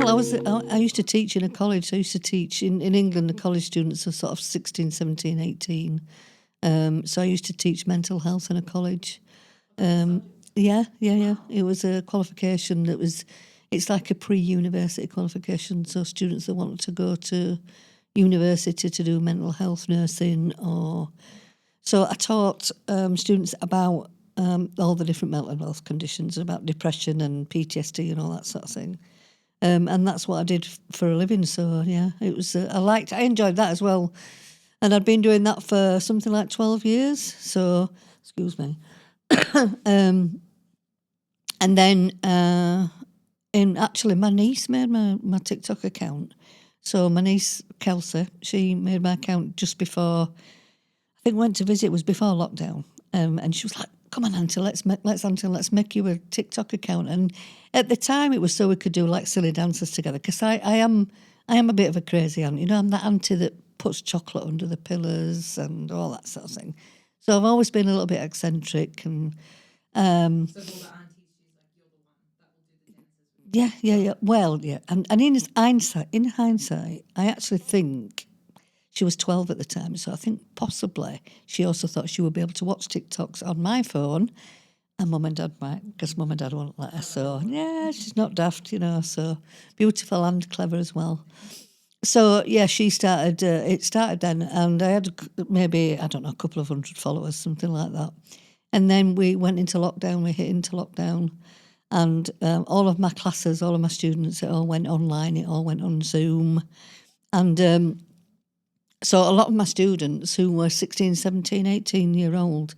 Well, I used to teach in a college. I used to teach in England. The college students are sort of 16, 17, 18. So I used to teach mental health in a college. Yeah. It was a qualification that was. It's like a pre-university qualification. So students that wanted to go to university to do mental health nursing, or so I taught students about all the different mental health conditions, about depression and PTSD and all that sort of thing. And that's what I did for a living. So yeah, it was. I enjoyed that as well, and I'd been doing that for something like 12 years. So excuse me. And then actually my niece made my TikTok account. So my niece Kelsey, she made my account just before. I think went to visit. It was before lockdown, and she was like, "Come on, Auntie, let's make you a TikTok account." And at the time, it was so we could do like silly dances together. Because I am a bit of a crazy aunt. You know, I'm that auntie that puts chocolate under the pillows and all that sort of thing. So I've always been a little bit eccentric and. So of all the aunties, she's like, you're the one that will do the dances. Yeah. Well, yeah, and in hindsight, I actually think she was 12 at the time, so I think possibly she also thought she would be able to watch TikToks on my phone, and Mum and Dad might, because Mum and Dad won't let her. So yeah, she's not daft, you know. So beautiful and clever as well. So yeah, she started. It started then, and I had maybe, I don't know, a couple of hundred followers, something like that. And then we went into lockdown. We hit into lockdown, and all of my classes, all of my students, it all went online. It all went on Zoom, and so a lot of my students who were 16, 17, 18-year-old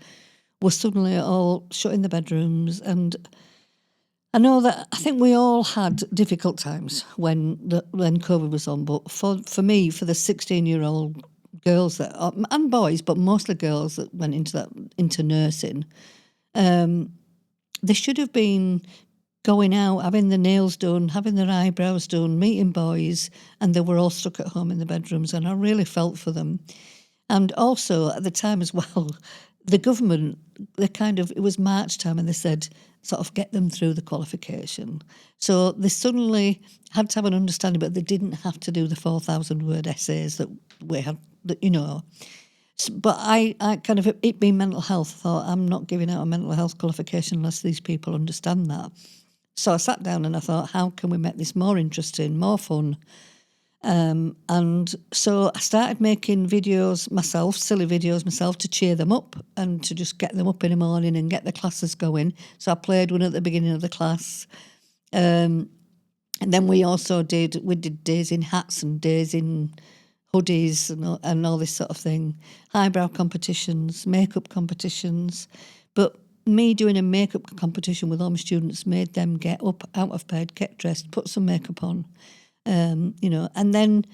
were suddenly all shut in the bedrooms. And I know that I think we all had difficult times when COVID was on, but for me, for the 16-year-old girls and boys, but mostly girls that went into nursing, they should have been going out, having their nails done, having their eyebrows done, meeting boys, and they were all stuck at home in the bedrooms, and I really felt for them. And also at the time as well, the government, it was March time, and they said, sort of get them through the qualification. So they suddenly had to have an understanding, but they didn't have to do the 4,000-word essays that we had, you know. But I kind of, it being mental health, thought I'm not giving out a mental health qualification unless these people understand that. So I sat down and I thought, how can we make this more interesting, more fun? And so I started making videos myself, silly videos myself, to cheer them up and to just get them up in the morning and get the classes going. So I played one at the beginning of the class. And then we did days in hats and days in hoodies and all this sort of thing. Eyebrow competitions, makeup competitions. But me doing a makeup competition with all my students made them get up out of bed, get dressed, put some makeup on, and then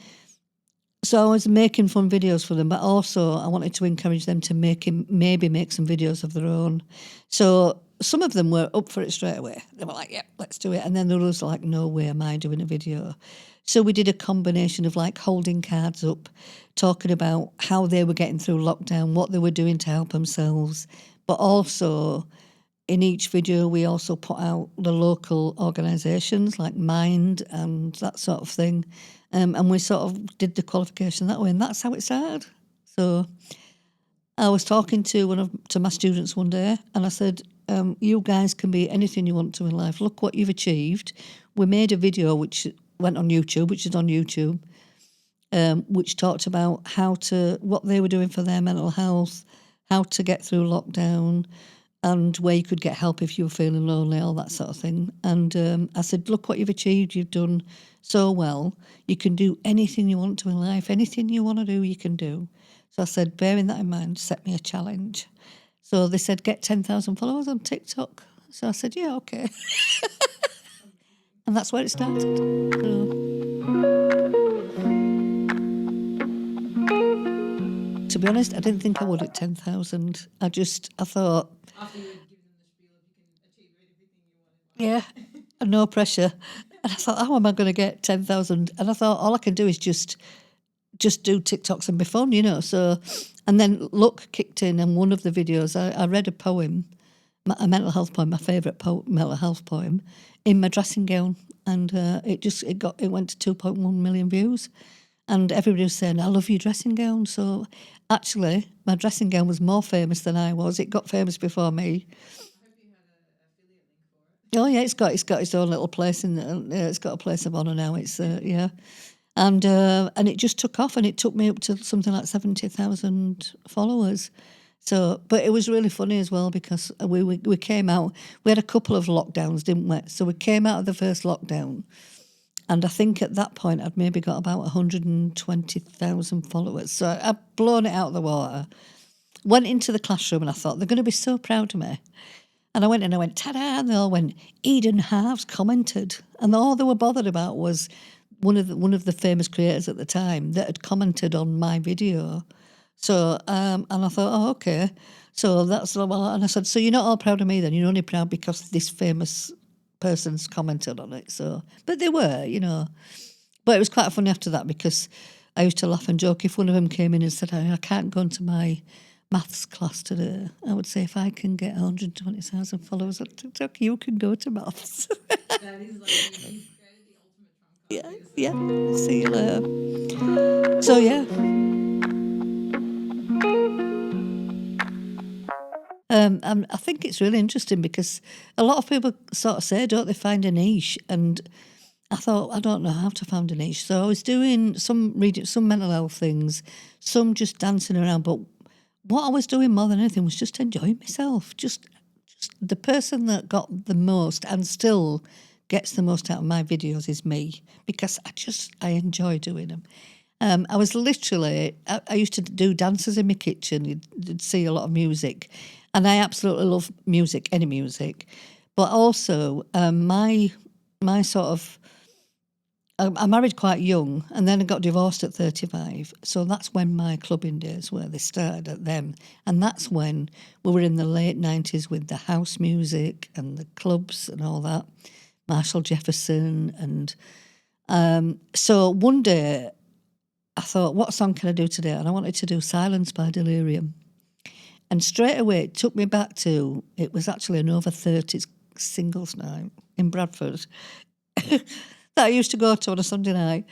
so I was making fun videos for them, but also I wanted to encourage them to maybe make some videos of their own. So some of them were up for it straight away. They were like, yeah, let's do it. And then there was like, no way am I doing a video. So we did a combination of like holding cards up, talking about how they were getting through lockdown, what they were doing to help themselves, but also in each video we also put out the local organisations like Mind and that sort of thing. And we sort of did the qualification that way, and that's how it started. So I was talking to my students one day, and I said, you guys can be anything you want to in life. Look what you've achieved. We made a video which went on YouTube, which is on YouTube, which talked about what they were doing for their mental health, how to get through lockdown, and where you could get help if you were feeling lonely, all that sort of thing. And I said, look what you've achieved. You've done so well. You can do anything you want to in life. Anything you want to do, you can do. So I said, bearing that in mind, set me a challenge. So they said, get 10,000 followers on TikTok. So I said, yeah, okay. And that's where it started. To be honest, I didn't think I would at 10,000. I thought... After you had given them the spiel of you can achieve everything you want. Yeah, no pressure. And I thought, how am I going to get 10,000? And I thought, all I can do is just do TikToks and be fun, you know. So, and then luck kicked in, and one of the videos, I read a poem, a mental health poem, my favourite mental health poem, in my dressing gown. and it went to 2.1 million views, and everybody was saying, "I love your dressing gown." So actually, my dressing gown was more famous than I was. It got famous before me. I hope you had an affiliate link for it. Oh yeah, it's got its own little place in. It's got a place of honour now. It's yeah, and it just took off, and it took me up to something like 70,000 followers. So, but it was really funny as well because we came out. We had a couple of lockdowns, didn't we? So we came out of the first lockdown, and I think at that point I'd maybe got about 120,000 followers. So I'd blown it out of the water. Went into the classroom and I thought they're going to be so proud of me. And I went in and I went, ta-da, and they all went, Eden Harves commented. And all they were bothered about was one of the famous creators at the time that had commented on my video. So, and I thought, oh, okay. So that's, and I said, so you're not all proud of me then? You're only proud because this famous person's commented on it. So, but they were, But it was quite funny after that because I used to laugh and joke. If one of them came in and said, I can't go into my maths class today, I would say, if I can get 120,000 followers on TikTok, you can go to maths. That is like you've created the ultimate trump card Yeah, for yourself. yeah. See you later. So, yeah. I think it's really interesting because a lot of people sort of say, don't they find a niche? And I thought, I don't know how to find a niche. So I was doing reading some mental health things, some just dancing around. But what I was doing more than anything was just enjoying myself. Just the person that got the most and still gets the most out of my videos is me because I enjoy doing them. I was literally, I used to do dances in my kitchen. You'd see a lot of music. And I absolutely love music, any music. But also, my sort of, I married quite young and then I got divorced at 35. So that's when my clubbing days were. They started at them. And that's when we were in the late 90s with the house music and the clubs and all that. Marshall Jefferson. And so one day I thought, what song can I do today? And I wanted to do Silence by Delirium. And straight away it took me back to, it was actually an over 30s singles night in Bradford that I used to go to on a Sunday night.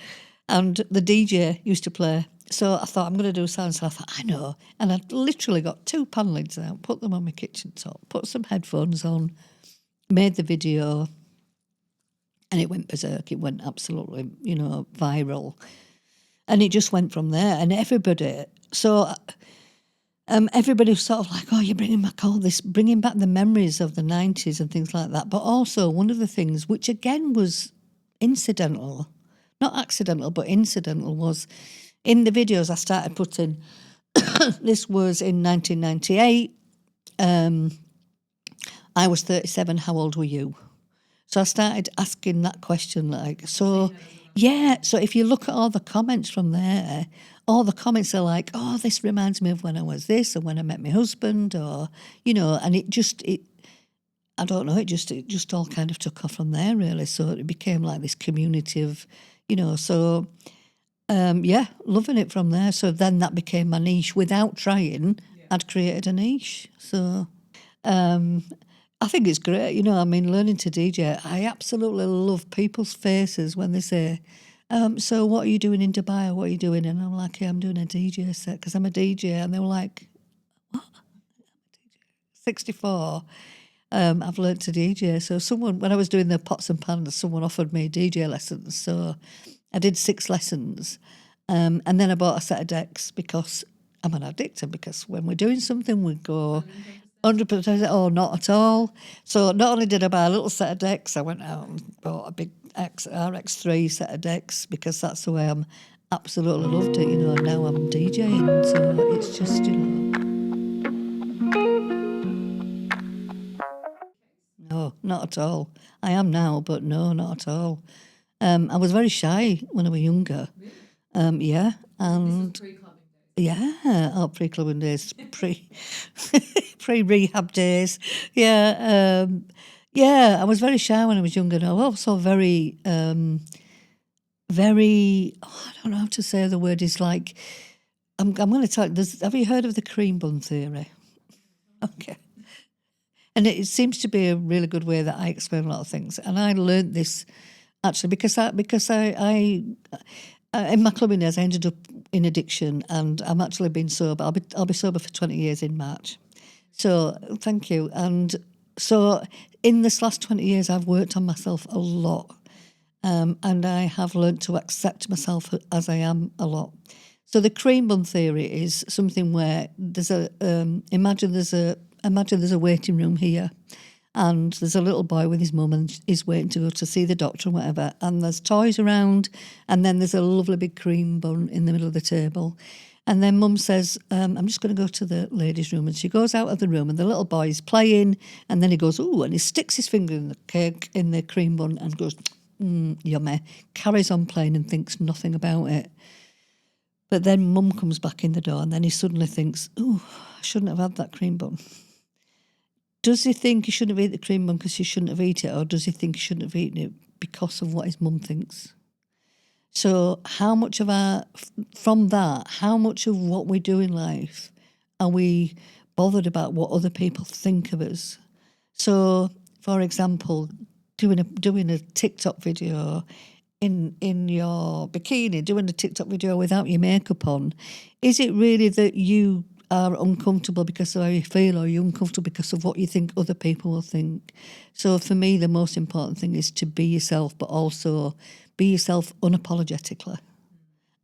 And the DJ used to play. So I thought, I'm going to do Silence. And I thought, I know. And I literally got 2 pan lids out, put them on my kitchen top, put some headphones on, made the video, and it went berserk. It went absolutely, viral. And it just went from there. And everybody, everybody was sort of like, oh, you're bringing back all this, bringing back the memories of the 90s and things like that. But also one of the things, which again was incidental, not accidental, but incidental, was in the videos I started putting, this was in 1998, I was 37, how old were you? So I started asking that question, like, so if you look at all the comments from there, all the comments are like, oh, this reminds me of when I was this or when I met my husband, or, and I don't know, it just all kind of took off from there, really. So it became like this community of, loving it from there. So then that became my niche. Without trying, I'd created a niche. So I think it's great, learning to DJ. I absolutely love people's faces when they say, so what are you doing in Dubai or what are you doing? And I'm like, yeah, I'm doing a DJ set because I'm a DJ. And they were like, what? 64. I've learned to DJ. So when I was doing the pots and pans, someone offered me DJ lessons. So I did 6 lessons. And then I bought a set of decks because I'm an addictor, because when we're doing something, we go 100% or not at all. So not only did I buy a little set of decks, I went out and bought a big RX3 set of decks because that's the way I'm absolutely loved it, and now I'm DJing. So it's just, No, not at all. I am now, but no, not at all. I was very shy when I was younger. Yeah, and Pre-clubbing days. yeah, pre-clubbing days, pre-rehab days. Yeah, I was very shy when I was younger. And I was also very, very. I don't know how to say the word. Is like, I'm going to tell you. Have you heard of the cream bun theory? Okay. And it seems to be a really good way that I explain a lot of things. And I learned this actually, because I in my clubbing days I ended up in addiction, and I'm actually been sober. I'll be sober for 20 years in March. So thank you. And so in this last 20 years, I've worked on myself a lot. And I have learned to accept myself as I am a lot. So the cream bun theory is something where there's imagine there's a waiting room here, and there's a little boy with his mum and he's waiting to go to see the doctor and whatever, and there's toys around, and then there's a lovely big cream bun in the middle of the table. And then mum says, I'm just going to go to the ladies' room. And she goes out of the room and the little boy's playing, and then he goes, ooh, and he sticks his finger in the cake, in the cream bun, and goes, yummy, carries on playing and thinks nothing about it. But then mum comes back in the door, and then he suddenly thinks, ooh, I shouldn't have had that cream bun. Does he think he shouldn't have eaten the cream bun because he shouldn't have eaten it, or does he think he shouldn't have eaten it because of what his mum thinks? So how much of how much of what we do in life are we bothered about what other people think of us? So, for example, doing a TikTok video in your bikini, doing a TikTok video without your makeup on, is it really that you are uncomfortable because of how you feel, or are you uncomfortable because of what you think other people will think? So for me, the most important thing is to be yourself, but also be yourself unapologetically,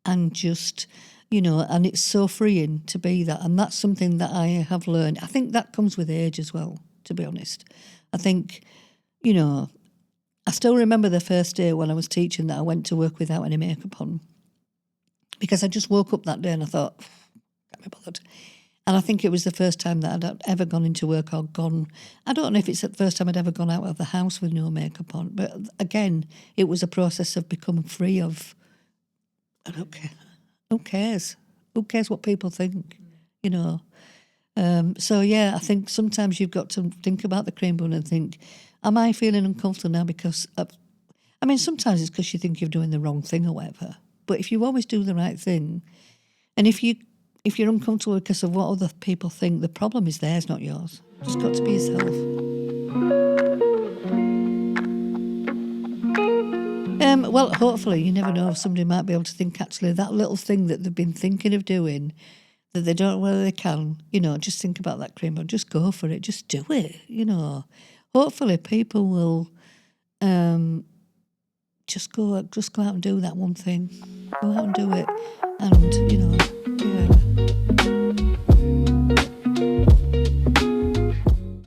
and just, and it's so freeing to be that. And that's something that I have learned. I think that comes with age as well, to be honest. I think, I still remember the first day when I was teaching that I went to work without any makeup on, because I just woke up that day and I thought, can't be bothered. And I think it was the first time that I'd ever gone into work or gone. I don't know if it's the first time I'd ever gone out of the house with no makeup on. But again, it was a process of becoming free of, I don't care. Who cares? Who cares what people think? So yeah, I think sometimes you've got to think about the cream bun and think, am I feeling uncomfortable now because sometimes it's because you think you're doing the wrong thing or whatever. But if you always do the right thing, and if you're uncomfortable because of what other people think, the problem is theirs, not yours. Just got to be yourself. Well, hopefully, you never know, somebody might be able to think, actually, that little thing that they've been thinking of doing, that they don't know whether they can, just think about that cream bun, just go for it, just do it, Hopefully people will just go out and do that one thing. Go out and do it. And, yeah.